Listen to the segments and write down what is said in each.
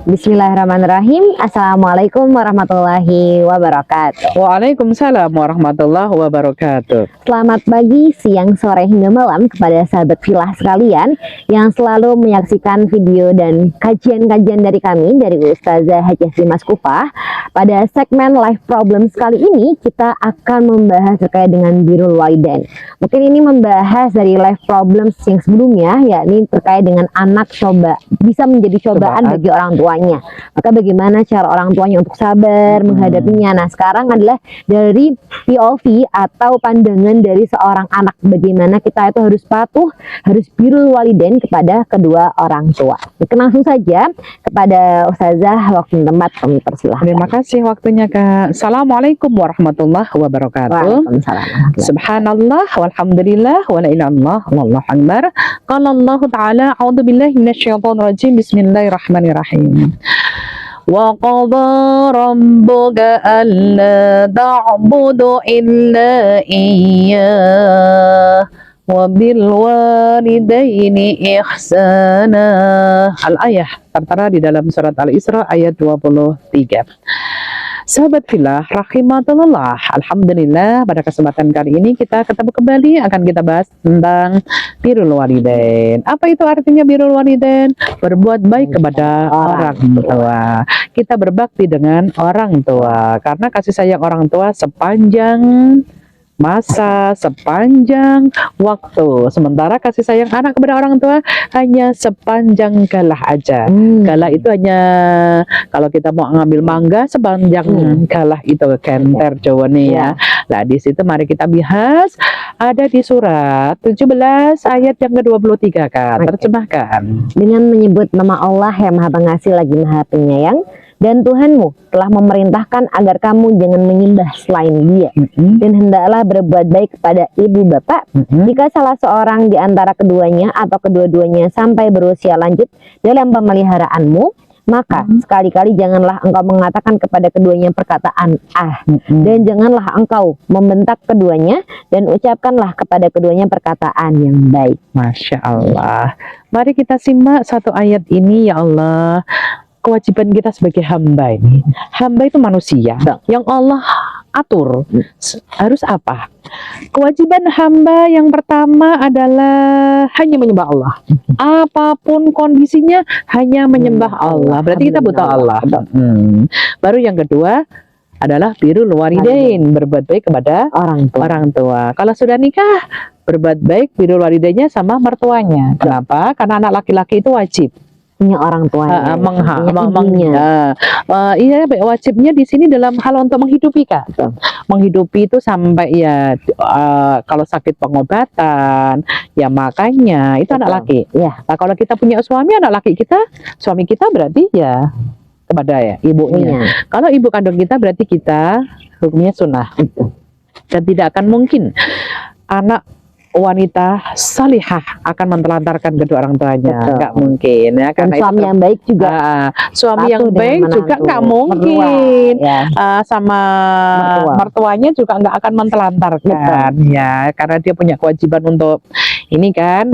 Bismillahirrahmanirrahim. Assalamualaikum warahmatullahi wabarakatuh. Waalaikumsalam warahmatullahi wabarakatuh. Selamat pagi, siang, sore, hingga malam kepada sahabat Filah sekalian yang selalu menyaksikan video dan kajian-kajian dari kami, dari Ustazah Hajah Dimas Kufah. Pada segmen Life Problems kali ini, kita akan membahas terkait dengan birrul walidain. Mungkin ini membahas dari Life Problems yang sebelumnya, yakni terkait dengan anak bisa menjadi cobaan bagi orang tua. Maka bagaimana cara orang tuanya untuk sabar menghadapinya. Nah, sekarang adalah dari POV atau pandangan dari seorang anak, bagaimana kita itu harus patuh, harus birrul walidain kepada kedua orang tua. Mungkin langsung saja kepada Ustazah, waktu dan tempat kami persilahkan. Terima kasih waktunya, Kak. Assalamualaikum warahmatullahi wabarakatuh. Subhanallah walhamdulillah wa la ilaha illallah wallahu akbar. Qala Allah Ta'ala a'udzubillahi minasyaitonir rajim. Bismillahirrahmanirrahim. Wa qadha rabbuka alla ta'budu illa iyyah wa bil walidaini ihsana. Al-ayah tertera di dalam surat Al-Isra ayat 23. Sahabat Filah rahimatullah, alhamdulillah pada kesempatan kali ini kita ketemu kembali, akan kita bahas tentang birrul walidain. Apa itu artinya birrul walidain? Berbuat baik kepada orang tua. Kita berbakti dengan orang tua, karena kasih sayang orang tua sepanjang masa, sepanjang waktu. Sementara kasih sayang anak kepada orang tua hanya sepanjang galah aja. Galah itu hanya kalau kita mau ngambil mangga sepanjang galah itu kenter Jawa nih ya. Nah, di situ mari kita bahas, ada di surat 17 ayat yang ke-23, Kak. Terjemahkan. Dengan menyebut nama Allah yang Maha Pengasih lagi Maha Penyayang, dan Tuhanmu telah memerintahkan agar kamu jangan menyembah selain Dia, dan hendaklah berbuat baik kepada ibu bapak. Jika salah seorang di antara keduanya atau kedua-duanya sampai berusia lanjut dalam pemeliharaanmu, maka sekali-kali janganlah engkau mengatakan kepada keduanya perkataan dan janganlah engkau membentak keduanya, dan ucapkanlah kepada keduanya perkataan yang baik. Masya Allah. Mari kita simak satu ayat ini, ya Allah. Kewajiban kita sebagai hamba ini, hamba itu manusia yang Allah atur harus apa. Kewajiban hamba yang pertama adalah hanya menyembah Allah. Apapun kondisinya hanya menyembah Allah. Berarti kita butuh Allah. Baru yang kedua adalah birrul walidain, berbuat baik kepada orang tua. Kalau sudah nikah, berbuat baik birrul walidainnya sama mertuanya. Kenapa? Karena anak laki-laki itu wajib punya orang tuanya, iya, wajibnya di sini dalam hal untuk menghidupi, Kak. Menghidupi itu sampai ya kalau sakit pengobatan, ya makanya itu anak laki. Nah, kalau kita punya suami, anak laki kita, suami kita berarti ya kepada ya ibunya. Kalau ibu kandung kita berarti kita hukumnya sunnah. Dan tidak akan mungkin anak wanita salihah akan mentelantarkan kedua orang tuanya, nggak mungkin ya. Karena suami yang baik juga, suami yang baik juga nggak mungkin sama mertuanya juga nggak akan mentelantarkan ya, karena dia punya kewajiban untuk ini kan,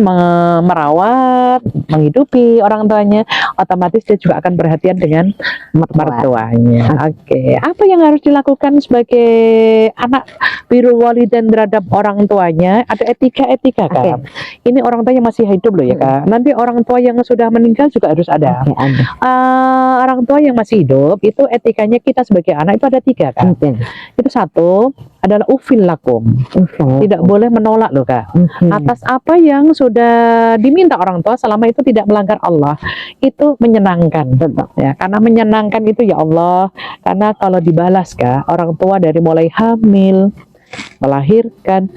merawat, menghidupi orang tuanya, otomatis dia juga akan perhatian dengan mertuanya. Oke, apa yang harus dilakukan sebagai anak birrul walidain terhadap orang tuanya? Ada etika, Kak. Ini orang tua yang masih hidup loh ya, Kak. Nanti orang tua yang sudah meninggal juga harus ada. Orang tua yang masih hidup itu etikanya kita sebagai anak itu ada 3, Kak. Itu satu adalah ufil lakum. Tidak boleh menolak loh, Kak. Atas apa yang sudah diminta orang tua selama itu tidak melanggar Allah, itu menyenangkan. Ya, karena menyenangkan itu ya Allah. Karena kalau dibalas, Kak, orang tua dari mulai hamil, melahirkan,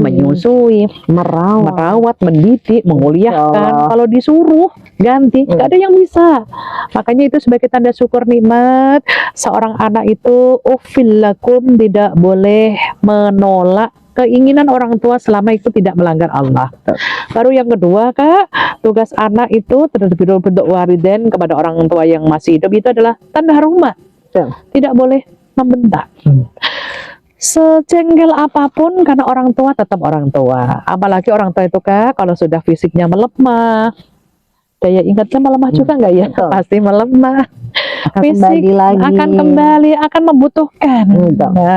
menyusui, merawat, mendidik, menguliahkan. Kalau disuruh ganti, nggak ada yang bisa. Makanya itu sebagai tanda syukur nikmat seorang anak itu, ufil lakum, tidak boleh menolak keinginan orang tua selama itu tidak melanggar Allah. Baru yang kedua, Kak, tugas anak itu terhadap bentuk walidain kepada orang tua yang masih hidup itu adalah tanda hormat. Tidak boleh membentak. Sejengkel apapun, karena orang tua tetap orang tua. Apalagi orang tua itu, Kak, kalau sudah fisiknya melemah, daya ingatnya melemah juga nggak ya? Betul. Pasti melemah. Akan Fisik kembali lagi. akan kembali, akan membutuhkan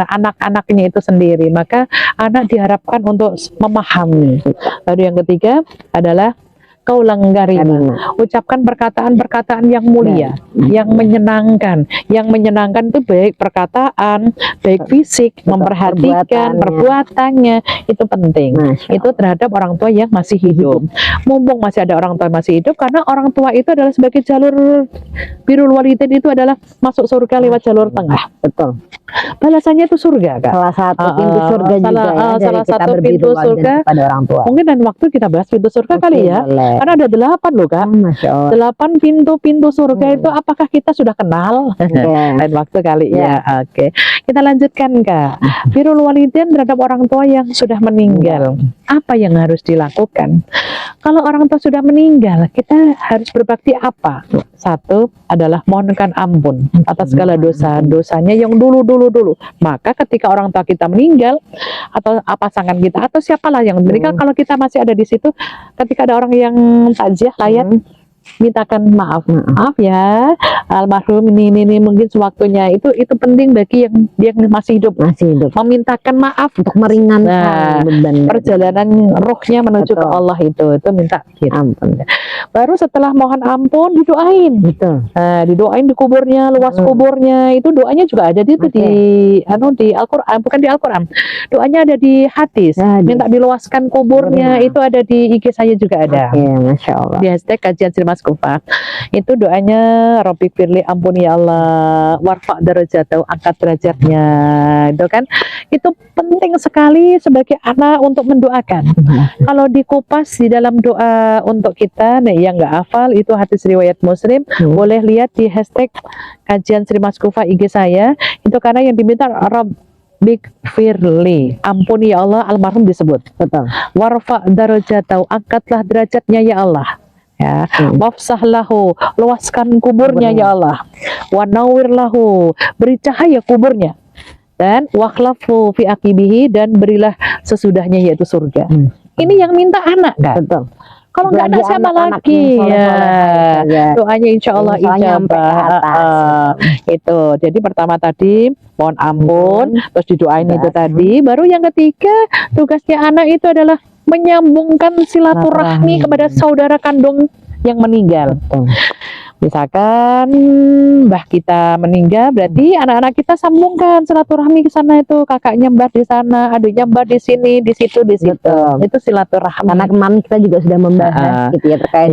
anak-anaknya itu sendiri. Maka anak diharapkan untuk memahami. Lalu yang ketiga adalah kaulang karimah. Ucapkan perkataan-perkataan yang mulia, yang menyenangkan. Yang menyenangkan itu baik perkataan, baik fisik, memperhatikan perbuatannya, itu penting. Itu terhadap orang tua yang masih hidup. Mumpung masih ada orang tua yang masih hidup, karena orang tua itu adalah sebagai jalur birrul walidain, itu adalah masuk surga lewat jalur tengah. Betul. Balasannya itu surga, Kak. Salah satu pintu surga juga ya, salah satu pintu surga pada orang tua. Mungkin dan waktu kita bahas pintu surga kali ya. Boleh. Karena ada 8 loh, Kak. Masya Allah. 8 pintu surga itu apakah kita sudah kenal? Lain waktu kali ya. Oke. Kita lanjutkan, Kak. Birrul walidain terhadap orang tua yang sudah meninggal. Apa yang harus dilakukan? Kalau orang tua sudah meninggal, kita harus berbakti apa? Satu adalah mohonkan ampun atas segala dosa-dosanya yang dulu. Maka ketika orang tua kita meninggal, atau pasangan kita, atau siapalah yang meninggal, kalau kita masih ada di situ, ketika ada orang yang takziah layak, mintakan maaf ya almarhum, ini mungkin sewaktunya, itu penting bagi yang masih hidup, memintakan maaf untuk meringankan beban perjalanan rohnya menuju ke Allah, itu minta ampun. Baru setelah mohon ampun didoain. Didoain di kuburnya, luas kuburnya, itu doanya juga ada di Al-Qur'an, bukan di Al-Qur'an, doanya ada di hadis. Minta diluaskan kuburnya, itu ada di IG saya juga ada. Masya Allah. Di hashtag kajian Mas Kufa. Itu doanya, Robbi firli, ampuni ya Allah, warfa darajatau, angkat derajatnya. Itu kan, itu penting sekali sebagai anak untuk mendoakan. Kalau dikupas di dalam doa untuk kita, yang nggak hafal, itu hadis riwayat Muslim, boleh lihat di hashtag kajian Mas Kufa IG saya. Itu karena yang diminta Robbi firli, ampuni ya Allah, almarhum disebut. Warfa darajatau, angkatlah derajatnya ya Allah. Wafsah lahu, luaskan kuburnya ya Allah. Wanawir lahu, beri cahaya kuburnya. Dan wakhlafu fi akibihi, dan berilah sesudahnya, yaitu surga. Ini yang minta anak, kan? Kalau nggak ada siapa lagi ya. Doanya insya Allah ijabah. Itu. Jadi pertama tadi mohon ampun, terus didoain itu tadi. Baru yang ketiga, tugasnya anak itu adalah menyambungkan silaturahmi kepada saudara kandung yang meninggal. Misalkan mbah kita meninggal, berarti anak-anak kita sambungkan silaturahmi ke sana, itu kakaknya mbah di sana, adiknya mbah di sini, di situ. Itu silaturahmi. Karena kemarin kita juga sudah membahas gitu ya, terkait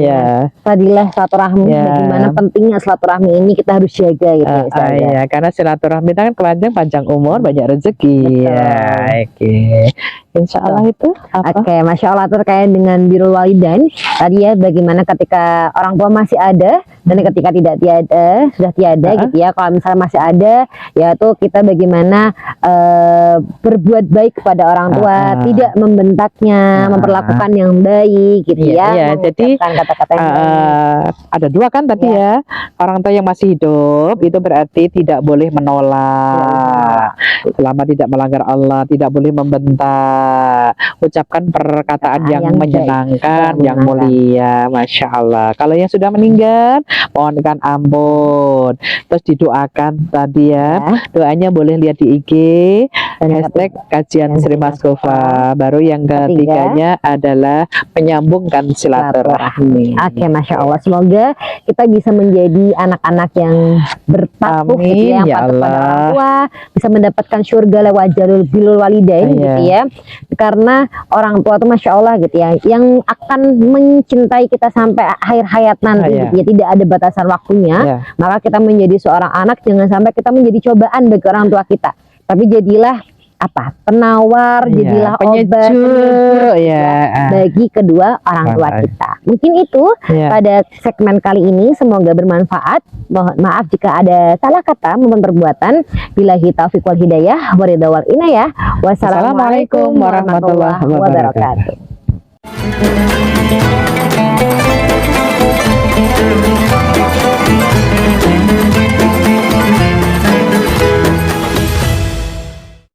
fadilah silaturahmi, bagaimana pentingnya silaturahmi ini kita harus jaga gitu ya. Karena silaturahmi kan kepanjang, panjang umur, banyak rezeki. Insya Allah itu apa? Masya Allah, terkait dengan birrul walidain tadi ya, bagaimana ketika orang tua masih ada dan ketika sudah tiada gitu ya. Kalau misalnya masih ada, yaitu kita bagaimana berbuat baik kepada orang tua, tidak membentaknya, memperlakukan yang baik gitu ya. Jadi kata-kata ada dua kan tadi ya. Orang tua yang masih hidup itu berarti tidak boleh menolak, selama tidak melanggar Allah, tidak boleh membentak. Ucapkan perkataan yang menyenangkan, yang mulia. Masya Allah. Kalau yang sudah meninggal, mohonkan ampun, terus didoakan tadi ya. Doanya boleh lihat di IG hashtag kajian Mas Kufa. Baru yang ketiganya adalah menyambungkan silaturahmi. Masya Allah. Semoga kita bisa menjadi anak-anak yang bertakwa gitu ya, yang patuh pada orang tua, bisa mendapatkan surga lewat jalur birrul walidain gitu ya. Karena orang tua itu Masya Allah gitu ya, yang akan mencintai kita sampai akhir hayat nanti gitu ya, tidak ada batasan waktunya. Maka kita menjadi seorang anak, jangan sampai kita menjadi cobaan bagi orang tua kita, tapi jadilah penawar, jadilah obat bagi kedua orang tua kita. Mungkin itu pada segmen kali ini, semoga bermanfaat. Mohon maaf jika ada salah kata maupun perbuatan. Billahi taufiq wal hidayah, waridha wal inayah. Wassalamualaikum warahmatullahi wabarakatuh.